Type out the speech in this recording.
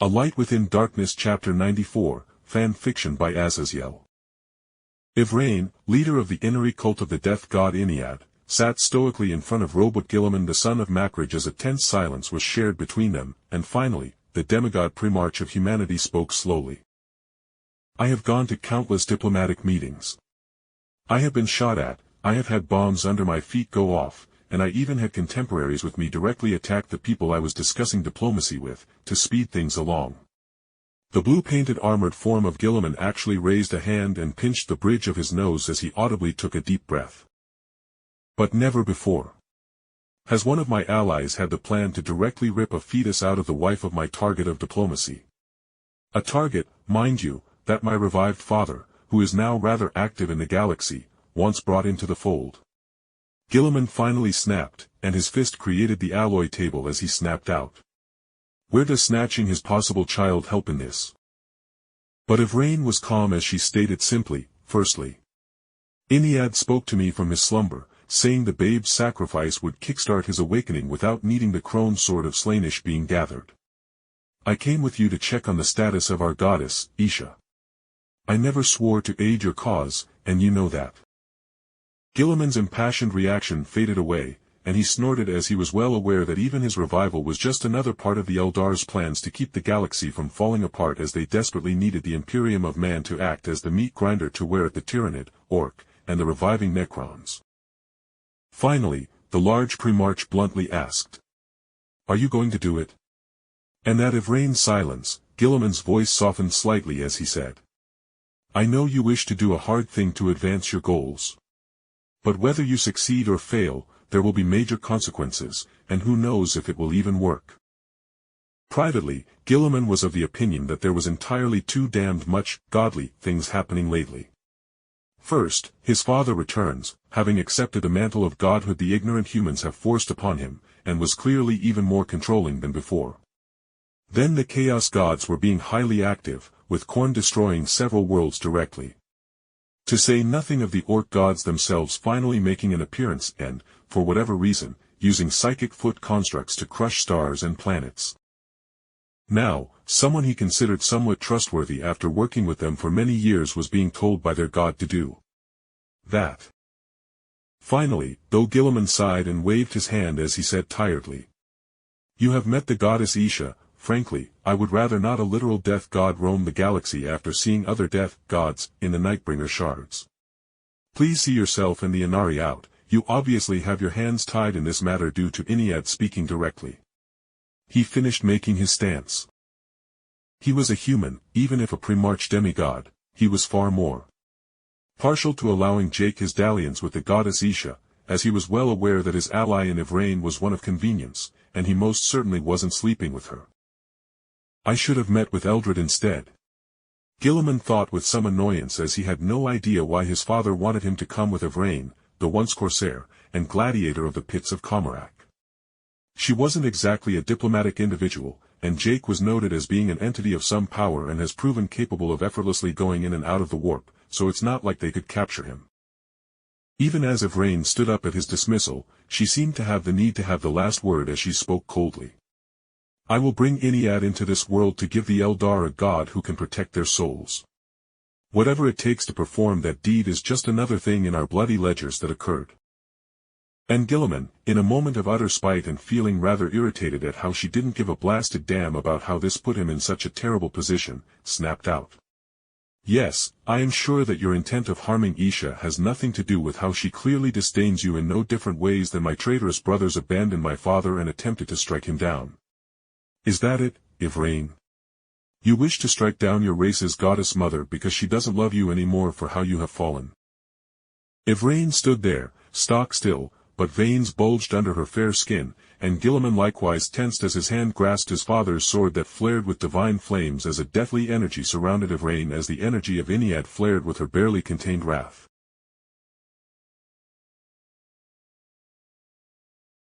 A Light Within Darkness Chapter 94, Fan Fiction by Azazyel. Yvraine, leader of the Ynnary Cult of the Death God Ynnead, sat stoically in front of Roboute Guilliman the son of Macragge as a tense silence was shared between them, and finally, the Demigod Primarch of Humanity spoke slowly. I have gone to countless diplomatic meetings. I have been shot at, I have had bombs under my feet go off, and I even had contemporaries with me directly attack the people I was discussing diplomacy with, to speed things along. The blue-painted armored form of Guilliman actually raised a hand and pinched the bridge of his nose as he audibly took a deep breath. But never before has one of my allies had the plan to directly rip a fetus out of the wife of my target of diplomacy. A target, mind you, that my revived father, who is now rather active in the galaxy, once brought into the fold. Guilliman finally snapped, and his fist created the alloy table as he snapped out. Where does snatching his possible child help in this? But Yvraine was calm as she stated simply, firstly. Ynnead spoke to me from his slumber, saying the babe's sacrifice would kickstart his awakening without needing the crone sword of Slaanesh being gathered. I came with you to check on the status of our goddess, Isha. I never swore to aid your cause, and you know that. Guilliman's impassioned reaction faded away, and he snorted as he was well aware that even his revival was just another part of the Eldar's plans to keep the galaxy from falling apart as they desperately needed the Imperium of Man to act as the meat grinder to wear at the Tyrannid, Orc, and the reviving Necrons. Finally, the large Primarch bluntly asked. Are you going to do it? And at Yvraine's silence, Guilliman's voice softened slightly as he said. I know you wish to do a hard thing to advance your goals. But whether you succeed or fail, there will be major consequences, and who knows if it will even work. Privately, Guilliman was of the opinion that there was entirely too damned much godly things happening lately. First, his father returns, having accepted the mantle of godhood the ignorant humans have forced upon him, and was clearly even more controlling than before. Then the Chaos Gods were being highly active, with Khorne destroying several worlds directly. To say nothing of the Orc gods themselves finally making an appearance and, for whatever reason, using psychic foot constructs to crush stars and planets. Now, someone he considered somewhat trustworthy after working with them for many years was being told by their god to do that. Finally, though Guilliman sighed and waved his hand as he said tiredly. You have met the goddess Isha. Frankly, I would rather not a literal death god roam the galaxy after seeing other death gods in the Nightbringer shards. Please see yourself and the Ynnary out. You obviously have your hands tied in this matter due to Ynnead speaking directly. He finished making his stance. He was a human, even if a Primarch demigod, he was far more partial to allowing Jake his dalliance with the goddess Isha, as he was well aware that his ally in Yvraine was one of convenience, and he most certainly wasn't sleeping with her. I should have met with Eldred instead. Guilliman thought with some annoyance as he had no idea why his father wanted him to come with Yvraine, the once corsair, and gladiator of the pits of Macragge. She wasn't exactly a diplomatic individual, and Jake was noted as being an entity of some power and has proven capable of effortlessly going in and out of the warp, so it's not like they could capture him. Even as Yvraine stood up at his dismissal, she seemed to have the need to have the last word as she spoke coldly. I will bring Ynnead into this world to give the Eldar a god who can protect their souls. Whatever it takes to perform that deed is just another thing in our bloody ledgers that occurred. And Guilliman, in a moment of utter spite and feeling rather irritated at how she didn't give a blasted damn about how this put him in such a terrible position, snapped out. Yes, I am sure that your intent of harming Isha has nothing to do with how she clearly disdains you in no different ways than my traitorous brothers abandoned my father and attempted to strike him down. Is that it, Yvraine? You wish to strike down your race's goddess mother because she doesn't love you anymore for how you have fallen. Yvraine stood there, stock still, but veins bulged under her fair skin, and Guilliman likewise tensed as his hand grasped his father's sword that flared with divine flames as a deathly energy surrounded Yvraine as the energy of Ynnead flared with her barely contained wrath.